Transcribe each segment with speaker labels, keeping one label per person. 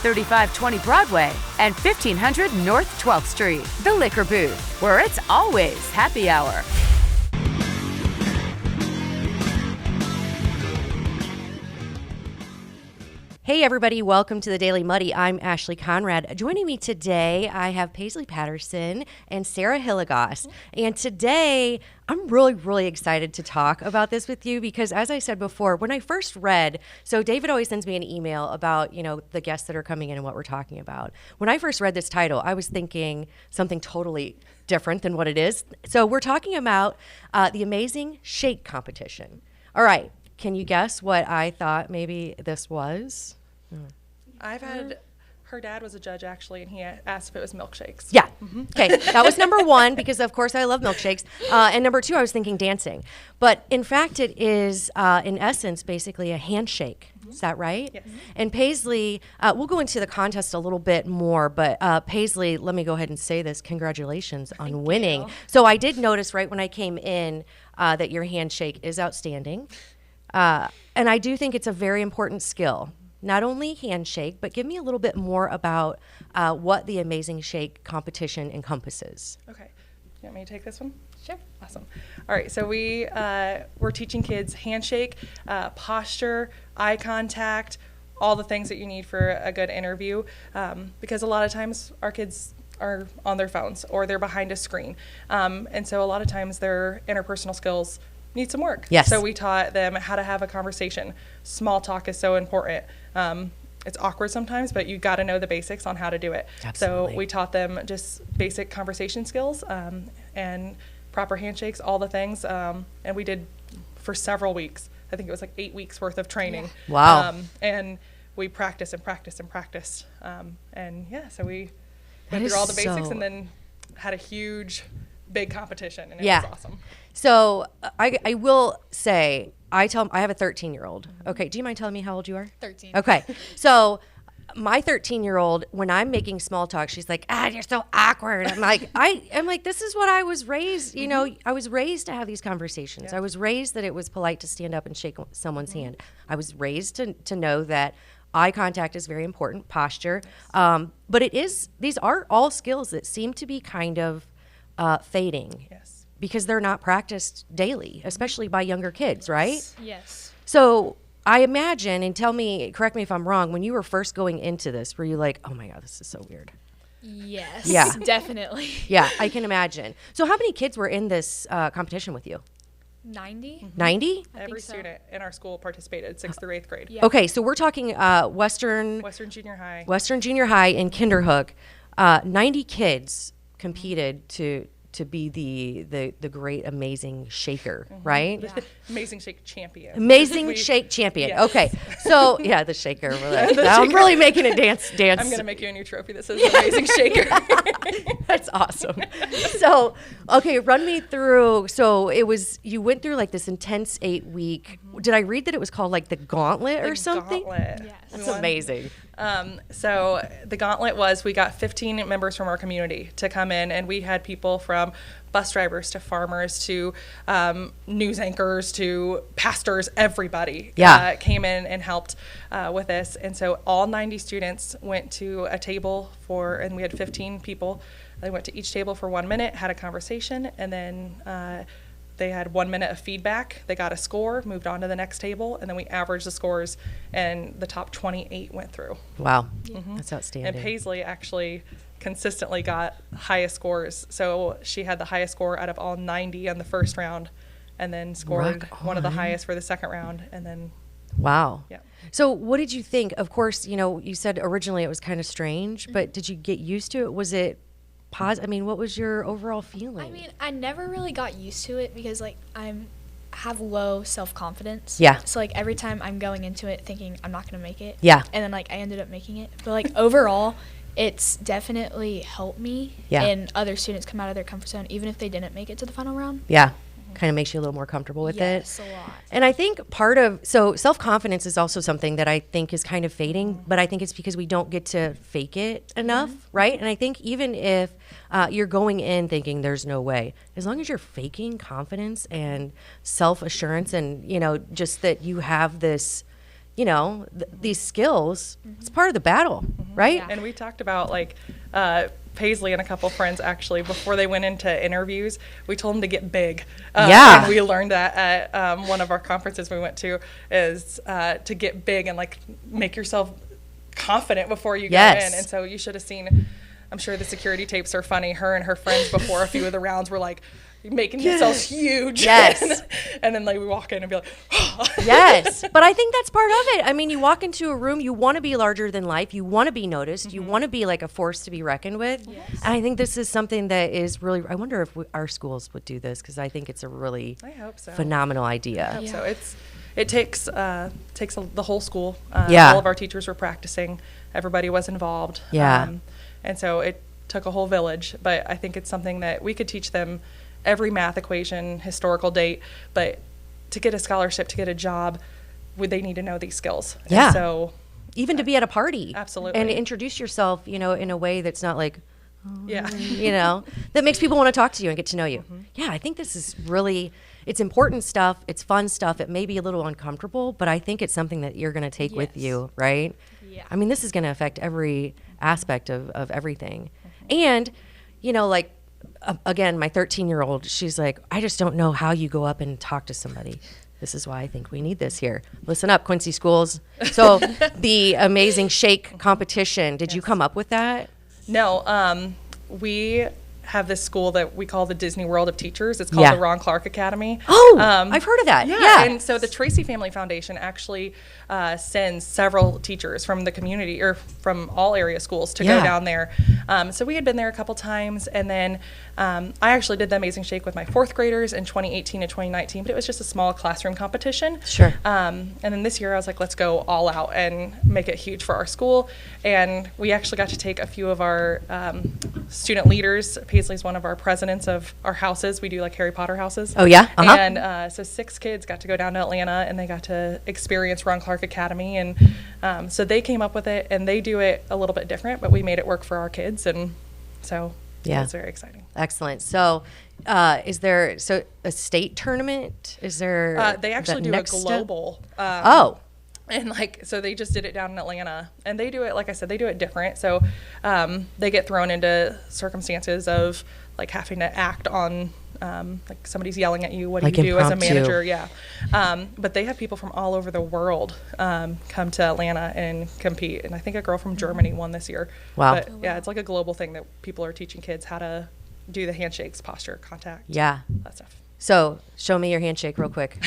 Speaker 1: 3520 Broadway and 1500 North 12th Street. The Liquor Booth, where it's always happy hour.
Speaker 2: Hey everybody, welcome to the Daily Muddy. I'm Ashley Conrad. Joining me today, I have Paisley Patterson and Sarah Hilligoss. And today, I'm really excited to talk about this with you because as I said before, when I first read, so David always sends me an email about, the guests that are coming in and what we're talking about. When I first read this title, I was thinking something totally different than what it is. So we're talking about the Amazing Shake Competition. All right. Can you guess what I thought maybe this was?
Speaker 3: Her dad was a judge actually, and he asked if it was milkshakes.
Speaker 2: Yeah. Okay. That was number one because, of course, I love milkshakes. And number two, I was thinking dancing. But in fact, it is, in essence, basically a handshake. Is that right?
Speaker 3: Yes.
Speaker 2: And Paisley, we'll go into the contest a little bit more, but Paisley, let me go ahead and say this. Congratulations on winning.
Speaker 3: You.
Speaker 2: So I did notice right when I came in that your handshake is outstanding. And I do think it's a very important skill. Not only handshake, but give me a little bit more about what the Amazing Shake competition encompasses.
Speaker 3: Okay. You want me to take this one?
Speaker 4: Sure.
Speaker 3: Awesome. All right. So we're teaching kids handshake, posture, eye contact, all the things that you need for a good interview. Because a lot of times our kids are on their phones or they're behind a screen. And so a lot of times their interpersonal skills need some work.
Speaker 2: Yes.
Speaker 3: So we taught them how to have a conversation. Small talk is so important. It's awkward sometimes, but you got to know the basics on how to do it.
Speaker 2: Absolutely.
Speaker 3: So we taught them just basic conversation skills and proper handshakes, all the things. And we did for several weeks. I think it was like 8 weeks worth of training.
Speaker 2: Yeah. Wow.
Speaker 3: And we practiced and practiced and practiced. So we
Speaker 2: That
Speaker 3: went
Speaker 2: is
Speaker 3: through all the basics
Speaker 2: so-
Speaker 3: and then had a huge, big competition, and it
Speaker 2: Yeah.
Speaker 3: was awesome.
Speaker 2: So I will say, I have a 13-year-old. Okay, do you mind telling me how old you are?
Speaker 4: 13.
Speaker 2: Okay, so my 13-year-old, when I'm making small talk, she's like, you're so awkward. I'm like, this is what I was raised, I was raised to have these conversations.
Speaker 3: Yeah.
Speaker 2: I was raised that it was polite to stand up and shake someone's hand. I was raised to know that eye contact is very important, posture. But these are all skills that seem to be kind of fading.
Speaker 3: Yes.
Speaker 2: Because they're not practiced daily, especially by younger kids, right?
Speaker 4: Yes.
Speaker 2: So I imagine, and correct me if I'm wrong, when you were first going into this, were you like, oh my God, this is so weird?
Speaker 4: Yes.
Speaker 2: Yeah.
Speaker 4: Definitely.
Speaker 2: Yeah, I can imagine. So how many kids were in this competition with you?
Speaker 4: 90?
Speaker 2: 90?
Speaker 3: Every
Speaker 4: so.
Speaker 3: student in our school participated, 6th through 8th grade.
Speaker 4: Yeah.
Speaker 2: Okay, so we're talking Western
Speaker 3: Junior High.
Speaker 2: Junior High and Kinderhook. 90 kids competed to be the great amazing shaker, right?
Speaker 4: Yeah.
Speaker 3: Amazing Shake champion.
Speaker 2: Amazing Shake champion.
Speaker 3: Yes.
Speaker 2: Okay, so yeah, the shaker. I'm really making a dance.
Speaker 3: I'm gonna make you a new trophy that says Amazing Shaker.
Speaker 2: That's awesome. So, okay, run me through. So you went through like this intense 8-week. Did I read that it was called like the Gauntlet or something?
Speaker 3: Gauntlet.
Speaker 4: Yes.
Speaker 2: That's amazing.
Speaker 3: So the Gauntlet was, we got 15 members from our community to come in, and we had people from bus drivers to farmers to news anchors to pastors, everybody came in and helped with this. And so all 90 students went to a table and we had 15 people. They went to each table for 1 minute, had a conversation, and then they had 1 minute of feedback. They got a score, moved on to the next table, and then we averaged the scores, and the top 28 went through.
Speaker 2: Wow, that's outstanding.
Speaker 3: And Paisley actually consistently got highest scores. So she had the highest score out of all 90 on the first round, and then scored one of the highest for the second round, and then
Speaker 2: wow.
Speaker 3: Yeah.
Speaker 2: So what did you think? Of course, you said originally it was kind of strange, but did you get used to it? Was it what was your overall feeling?
Speaker 4: I mean, I never really got used to it because, like, I have low self-confidence.
Speaker 2: Yeah.
Speaker 4: So, like, every time I'm going into it thinking I'm not going to make it.
Speaker 2: Yeah.
Speaker 4: And then, like, I ended up making it. But, like, overall, it's definitely helped me.
Speaker 2: Yeah.
Speaker 4: And other students come out of their comfort zone, even if they didn't make it to the final round.
Speaker 2: Yeah. Kind of makes you a little more comfortable with it.
Speaker 4: Yes, a lot.
Speaker 2: And I think self-confidence is also something that I think is kind of fading, but I think it's because we don't get to fake it enough, right? And I think even if you're going in thinking there's no way, as long as you're faking confidence and self-assurance and, just that you have this these skills, it's part of the battle, right?
Speaker 3: And we talked about like Paisley and a couple friends actually before they went into interviews. We told them to get big. And we learned that at one of our conferences we went to is to get big and like make yourself confident before you go in. And so you should have seen. I'm sure the security tapes are funny. Her and her friends before a few of the rounds were like making themselves huge.
Speaker 2: Yes.
Speaker 3: And then like we walk in and be like, oh.
Speaker 2: Yes. But I think that's part of it. I mean, you walk into a room, you want to be larger than life. You want to be noticed. You want to be like a force to be reckoned with. Yes. And I think this is something that is really, I wonder if our schools would do this because I think it's a really phenomenal idea.
Speaker 3: I hope so. It takes the whole school.
Speaker 2: Yeah.
Speaker 3: All of our teachers were practicing. Everybody was involved.
Speaker 2: Yeah.
Speaker 3: And so it took a whole village. But I think it's something that we could teach them every math equation, historical date. But to get a scholarship, to get a job, they need to know these skills.
Speaker 2: Yeah.
Speaker 3: And so
Speaker 2: even to be at a party.
Speaker 3: Absolutely.
Speaker 2: And introduce yourself, in a way that's not like,
Speaker 3: yeah.
Speaker 2: That makes people want to talk to you and get to know you. Yeah, I think this is really, it's important stuff. It's fun stuff. It may be a little uncomfortable, but I think it's something that you're going to take with you, right?
Speaker 4: Yeah.
Speaker 2: I mean, this is going to affect every aspect of everything. And, again, my 13-year-old, she's like, I just don't know how you go up and talk to somebody. This is why I think we need this here. Listen up, Quincy schools. So the Amazing Shake competition, did you come up with that?
Speaker 3: No, we have this school that we call the Disney World of Teachers. It's called the Ron Clark Academy.
Speaker 2: Oh, I've heard of that. Yeah.
Speaker 3: And so the Tracy Family Foundation actually sends several teachers from the community or from all area schools to go down there. So we had been there a couple times, and then I actually did the Amazing Shake with my fourth graders in 2018 and 2019, but it was just a small classroom competition.
Speaker 2: Sure.
Speaker 3: And then this year I was like, let's go all out and make it huge for our school. And we actually got to take a few of our student leaders. Paisley's one of our presidents of our houses. We do like Harry Potter houses.
Speaker 2: Oh, yeah? Uh-huh.
Speaker 3: And so 6 kids got to go down to Atlanta, and they got to experience Ron Clark Academy. And so they came up with it, and they do it a little bit different, but we made it work for our kids. And so it's very exciting.
Speaker 2: Excellent. So is there a state tournament? Is there
Speaker 3: they actually do a global. And so they just did it down in Atlanta, and they do it, like I said, they do it different. So they get thrown into circumstances of like having to act on like somebody's yelling at you. What do
Speaker 2: like
Speaker 3: you do
Speaker 2: impromptu.
Speaker 3: as a manager? Yeah. But they have people from all over the world come to Atlanta and compete. And I think a girl from Germany won this year.
Speaker 2: Wow.
Speaker 3: But yeah, it's like a global thing that people are teaching kids how to do the handshakes, posture, contact.
Speaker 2: Yeah.
Speaker 3: That stuff.
Speaker 2: So show me your handshake real quick.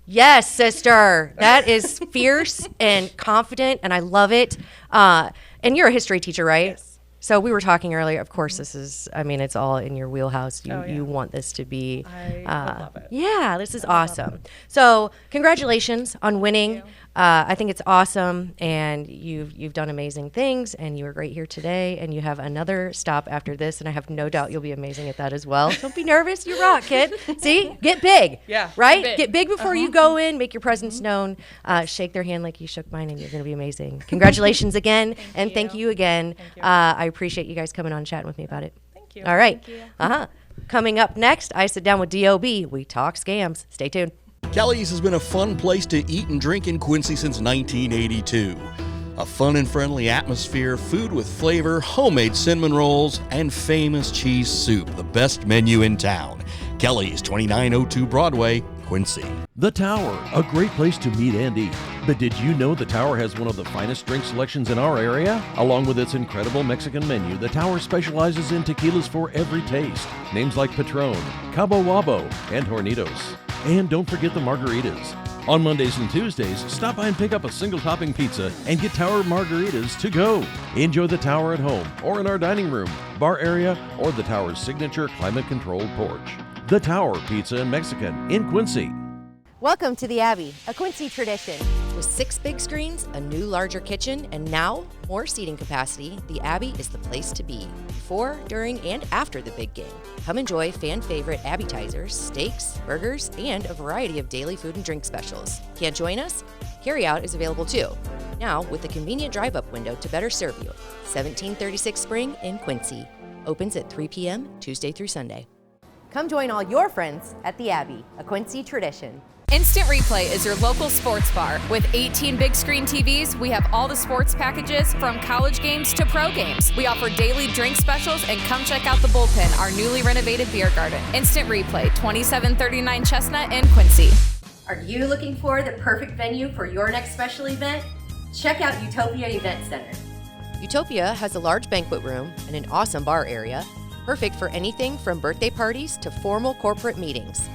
Speaker 2: Yes, sister. That is fierce and confident, and I love it. And you're a history teacher, right?
Speaker 3: Yes.
Speaker 2: So we were talking earlier. Of course, this is, it's all in your wheelhouse. You want this to be.
Speaker 3: I love it.
Speaker 2: Yeah, this is awesome. So congratulations on winning. I think it's awesome, and you've done amazing things, and you were great here today, and you have another stop after this, and I have no doubt you'll be amazing at that as well. Don't be nervous. You rock, kid. See? Get big.
Speaker 3: Yeah.
Speaker 2: Right? Get big before you go in. Make your presence known. Shake their hand like you shook mine, and you're going to be amazing. Congratulations again, and thank you again.
Speaker 3: Thank you.
Speaker 2: I appreciate you guys coming on and chatting with me about it.
Speaker 3: Thank you.
Speaker 2: All right.
Speaker 4: Thank you.
Speaker 2: Coming up next, I sit down with DOB. We talk scams. Stay tuned.
Speaker 5: Kelly's has been a fun place to eat and drink in Quincy since 1982. A fun and friendly atmosphere, food with flavor, homemade cinnamon rolls, and famous cheese soup, the best menu in town. Kelly's, 2902 Broadway, Quincy.
Speaker 6: The Tower, a great place to meet and eat. But did you know the Tower has one of the finest drink selections in our area? Along with its incredible Mexican menu, the Tower specializes in tequilas for every taste. Names like Patron, Cabo Wabo, and Hornitos. And don't forget the margaritas. On Mondays and Tuesdays, stop by and pick up a single topping pizza and get Tower margaritas to go. Enjoy the Tower at home or in our dining room, bar area, or the Tower's signature climate-controlled porch. The Tower Pizza and Mexican in Quincy.
Speaker 2: Welcome to the Abbey, a Quincy tradition. With 6 big screens, a new larger kitchen, and now more seating capacity, the Abbey is the place to be before, during, and after the big game. Come enjoy fan-favorite appetizers, steaks, burgers, and a variety of daily food and drink specials. Can't join us? Carryout is available too. Now with a convenient drive-up window to better serve you. 1736 Spring in Quincy. Opens at 3 p.m. Tuesday through Sunday. Come join all your friends at the Abbey, a Quincy tradition.
Speaker 7: Instant Replay is your local sports bar. With 18 big screen TVs, we have all the sports packages from college games to pro games. We offer daily drink specials, and come check out the Bullpen, our newly renovated beer garden. Instant Replay, 2739 Chestnut in Quincy.
Speaker 2: Are you looking for the perfect venue for your next special event? Check out Utopia Event Center. Utopia has a large banquet room and an awesome bar area, perfect for anything from birthday parties to formal corporate meetings.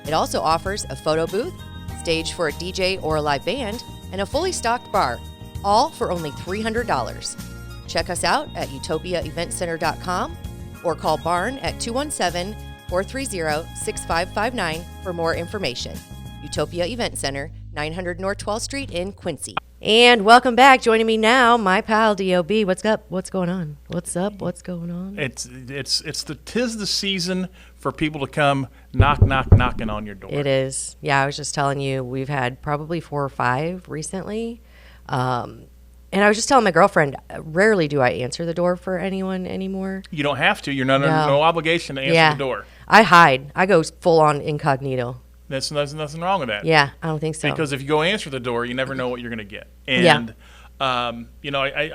Speaker 2: It also offers a photo booth, stage for a DJ or a live band, and a fully stocked bar, all for only $300. Check us out at utopiaeventcenter.com or call Barn at 217-430-6559 for more information. Utopia Event Center, 900 North 12th Street in Quincy. And welcome back. Joining me now, my pal D.O.B. What's up? What's going on? What's up? What's going on?
Speaker 8: Tis the season for people to come knocking on your door.
Speaker 2: It is. Yeah, I was just telling you, we've had probably 4 or 5 recently. And I was just telling my girlfriend, rarely do I answer the door for anyone anymore.
Speaker 8: You don't have to. You're not under no obligation to answer the door.
Speaker 2: I hide. I go full on incognito.
Speaker 8: There's nothing wrong with that.
Speaker 2: Yeah, I don't think so.
Speaker 8: Because if you go answer the door, you never know what you're going to get. And, I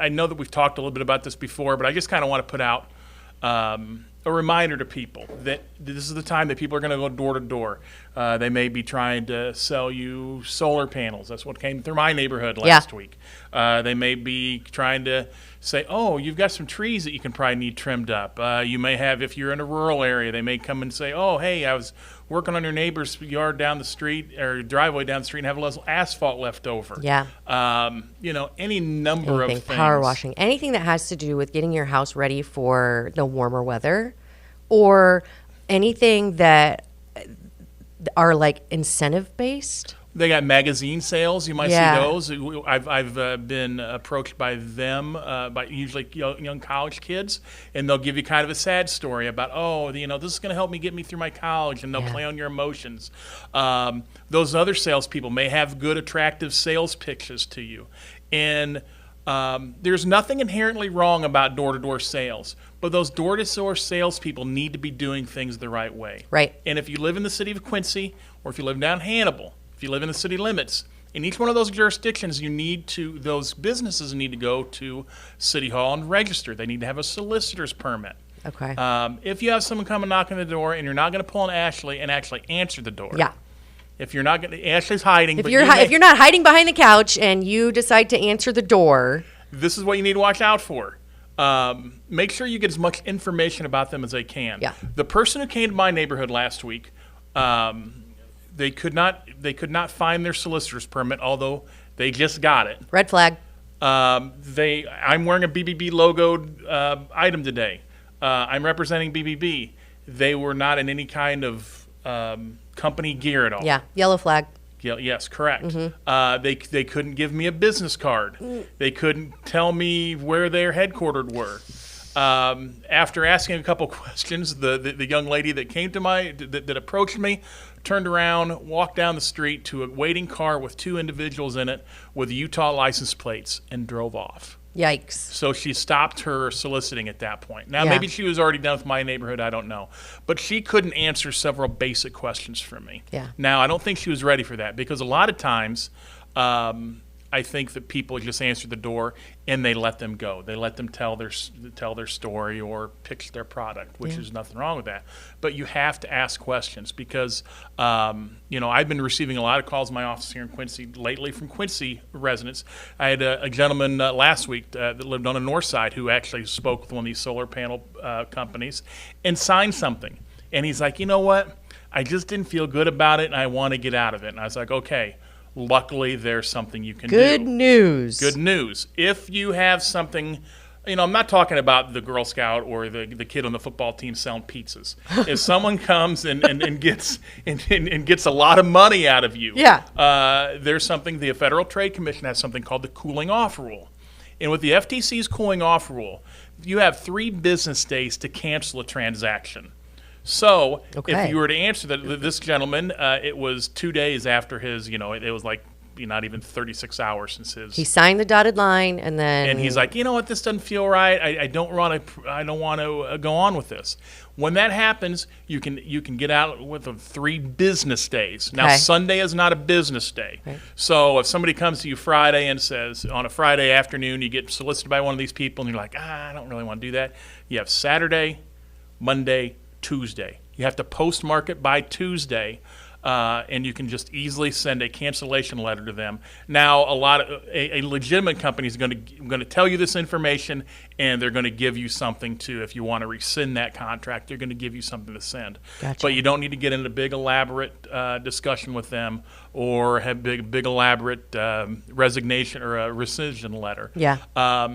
Speaker 8: know that we've talked a little bit about this before, but I just kind of want to put out a reminder to people that this is the time that people are going to go door to door. They may be trying to sell you solar panels. That's what came through my neighborhood last week. They may be trying to say, oh, you've got some trees that you can probably need trimmed up. You may have, if you're in a rural area, they may come and say, oh, hey, I was working on your neighbor's yard down the street or driveway down the street and have a little asphalt left over.
Speaker 2: Yeah.
Speaker 8: Any number of things.
Speaker 2: Power washing, anything that has to do with getting your house ready for the warmer weather, or anything that are like incentive based.
Speaker 8: They got magazine sales. You might see those. I've been approached by them, by usually young college kids, and they'll give you kind of a sad story about, this is going to help me get me through my college, and they'll play on your emotions. Those other salespeople may have good, attractive sales pitches to you, and there's nothing inherently wrong about door-to-door sales, but those door-to-door salespeople need to be doing things the right way.
Speaker 2: Right.
Speaker 8: And if you live in the city of Quincy, or if you live down Hannibal, if you live in the city limits, in each one of those jurisdictions, those businesses need to go to City Hall and register. They need to have a solicitor's permit.
Speaker 2: Okay.
Speaker 8: If you have someone come and knock on the door and you're not going to pull on Ashley and actually answer the door.
Speaker 2: Yeah.
Speaker 8: If you're not going to, Ashley's hiding.
Speaker 2: If you're not hiding behind the couch and you decide to answer the door,
Speaker 8: this is what you need to watch out for. Make sure you get as much information about them as they can.
Speaker 2: Yeah.
Speaker 8: The person who came to my neighborhood last week, they could not find their solicitor's permit, although they just got it.
Speaker 2: red flag.
Speaker 8: I'm wearing a BBB logoed item today. I'm representing BBB. They were not in any kind of company gear at all.
Speaker 2: Yeah, yellow flag.
Speaker 8: Yes, correct. Mm-hmm. They couldn't give me a business card. They couldn't tell me where their headquartered were. After asking a couple questions, the young lady that came to that approached me turned around, walked down the street to a waiting car with 2 individuals in it with Utah license plates and drove off.
Speaker 2: Yikes.
Speaker 8: So she stopped her soliciting at that point. Now, maybe she was already done with my neighborhood, I don't know. But she couldn't answer several basic questions from me.
Speaker 2: Yeah.
Speaker 8: Now, I don't think she was ready for that, because a lot of times I think that people just answer the door and they let them go. They let them tell their story or pitch their product, which is nothing wrong with that. But you have to ask questions, because I've been receiving a lot of calls in my office here in Quincy lately from Quincy residents. I had a gentleman last week that lived on the north side who actually spoke with one of these solar panel companies and signed something. And he's like, you know what? I just didn't feel good about it and I want to get out of it. And I was like, okay. Luckily, there's something you can do.
Speaker 2: Good news.
Speaker 8: Good news. If you have something, I'm not talking about the Girl Scout or the kid on the football team selling pizzas. If someone comes and gets a lot of money out of you, there's something. The Federal Trade Commission has something called the cooling off rule. And with the FTC's cooling off rule, you have 3 business days to cancel a transaction. So if you were to answer this gentleman, it was 2 days after his, it was like not even 36 hours since
Speaker 2: He signed the dotted line, and
Speaker 8: he's like, you know what, this doesn't feel right. I don't want to go on with this. When that happens, you can get out with 3 business days. Now,
Speaker 2: Okay.
Speaker 8: Sunday is not a business day.
Speaker 2: Right.
Speaker 8: So if somebody comes to you Friday and says, on a Friday afternoon, you get solicited by one of these people, and you're like, I don't really want to do that. You have Saturday, Monday, Tuesday. You have to postmark it by Tuesday. And you can just easily send a cancellation letter to them. Now, a legitimate company is going to tell you this information, and they're going to give you something to, if you want to rescind that contract, they're going to give you something to send.
Speaker 2: Gotcha.
Speaker 8: But you don't need to get into a big elaborate discussion with them or have big elaborate resignation or a rescission letter.
Speaker 2: Yeah.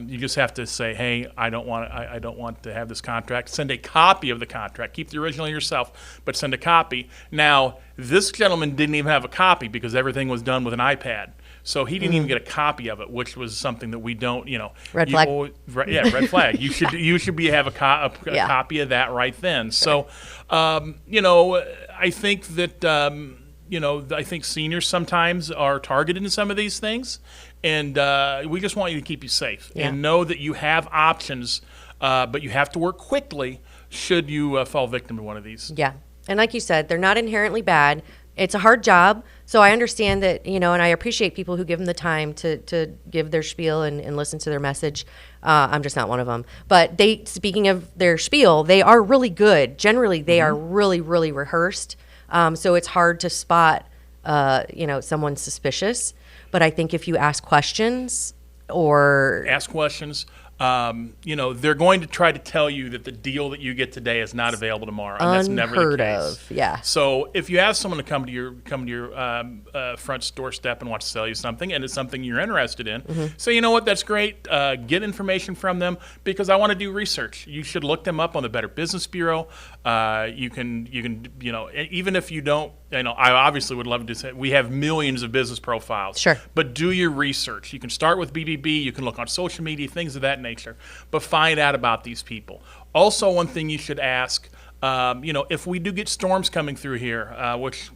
Speaker 8: You just have to say, hey, I don't want to have this contract. Send a copy of the contract. Keep the original yourself, but send a copy. Now, this gentleman didn't even have a copy because everything was done with an iPad. So he didn't even get a copy of it, which was something that we don't,
Speaker 2: Red flag.
Speaker 8: Red flag. You should have a copy of that right then. So, I think that, I think seniors sometimes are targeted in some of these things. And we just want you to keep you safe and know that you have options, but you have to work quickly should you fall victim to one of these.
Speaker 2: Yeah. And like you said, they're not inherently bad. It's a hard job. So I understand that, and I appreciate people who give them the time to give their spiel and listen to their message. I'm just not one of them. But speaking of their spiel, they are really good. Generally, they are really, really rehearsed. So it's hard to spot, someone suspicious. But I think if you ask questions
Speaker 8: they're going to try to tell you that the deal that you get today is not available tomorrow, and that's never the case.
Speaker 2: Yeah.
Speaker 8: So if you ask someone to come to your front doorstep and want to sell you something, and it's something you're interested in, say, you know what, that's great. Get information from them because I want to do research. You should look them up on the Better Business Bureau. You can even if you don't. I obviously would love to say we have millions of business profiles.
Speaker 2: Sure.
Speaker 8: But do your research. You can start with BBB. You can look on social media, things of that nature. But find out about these people. Also, one thing you should ask, if we do get storms coming through here, which,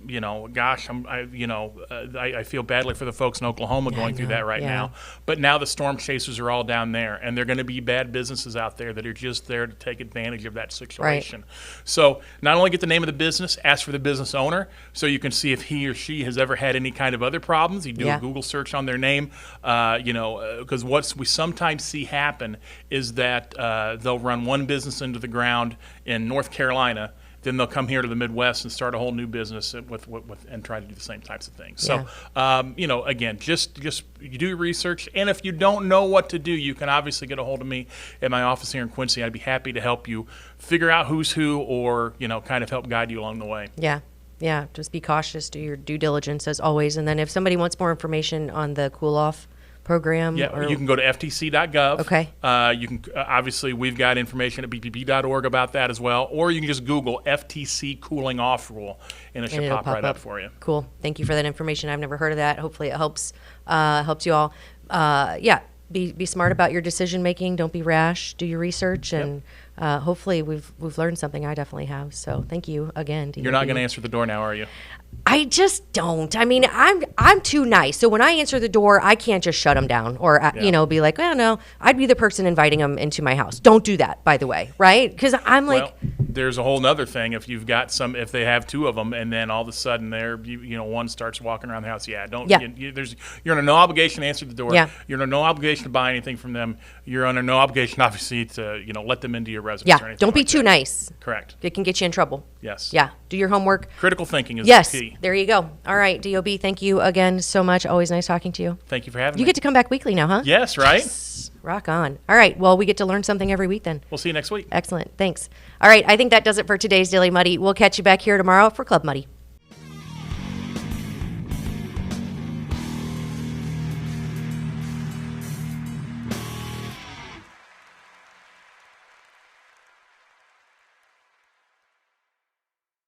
Speaker 8: gosh, I feel badly for the folks in Oklahoma going through that right now. But now the storm chasers are all down there, and they're going to be bad businesses out there that are just there to take advantage of that situation. Right. So not only get the name of the business, ask for the business owner so you can see if he or she has ever had any kind of other problems. You do a Google search on their name, because what we sometimes see happen is that they'll run one business into the ground in North Carolina, then they'll come here to the Midwest and start a whole new business with and try to do the same types of things. So, again, just you do your research, and if you don't know what to do, you can obviously get a hold of me at my office here in Quincy. I'd be happy to help you figure out who's who, or kind of help guide you along the way.
Speaker 2: Yeah. Yeah, just be cautious, do your due diligence as always, and then if somebody wants more information on the cool off program?
Speaker 8: Yeah, you can go to ftc.gov.
Speaker 2: Okay.
Speaker 8: You can obviously we've got information at bpp.org about that as well, or you can just Google FTC cooling off rule, and it should pop right up for you.
Speaker 2: Cool. Thank you for that information. I've never heard of that. Hopefully, it helps you all. Be smart about your decision making. Don't be rash. Do your research, and hopefully, we've learned something. I definitely have. So thank you again.
Speaker 8: You're not going to answer the door now, are you?
Speaker 2: I just don't. I mean, I'm too nice. So when I answer the door, I can't just shut them down or be like, oh no. I'd be the person inviting them into my house. Don't do that, by the way, right? Because I'm like.
Speaker 8: Well, there's a whole nother thing. If you've got if they have two of them, and then all of a sudden one starts walking around the house. Yeah, don't.
Speaker 2: Yeah.
Speaker 8: You're under no obligation to answer the door.
Speaker 2: Yeah.
Speaker 8: You're under no obligation to buy anything from them. You're under no obligation, obviously, to let them into your residence.
Speaker 2: Yeah.
Speaker 8: Or anything
Speaker 2: Don't be
Speaker 8: like
Speaker 2: too
Speaker 8: that.
Speaker 2: nice.
Speaker 8: Correct.
Speaker 2: It can get you in trouble.
Speaker 8: Yes.
Speaker 2: Yeah. Do your homework.
Speaker 8: Critical thinking is
Speaker 2: the
Speaker 8: key.
Speaker 2: There you go. All right, DOB, thank you again so much. Always nice talking to you.
Speaker 8: Thank you for having me.
Speaker 2: You get to come back weekly now, huh?
Speaker 8: Yes, right?
Speaker 2: Yes. Rock on. All right, well, we get to learn something every week then.
Speaker 8: We'll see you next week.
Speaker 2: Excellent. Thanks. All right, I think that does it for today's Daily Muddy. We'll catch you back here tomorrow for Club Muddy.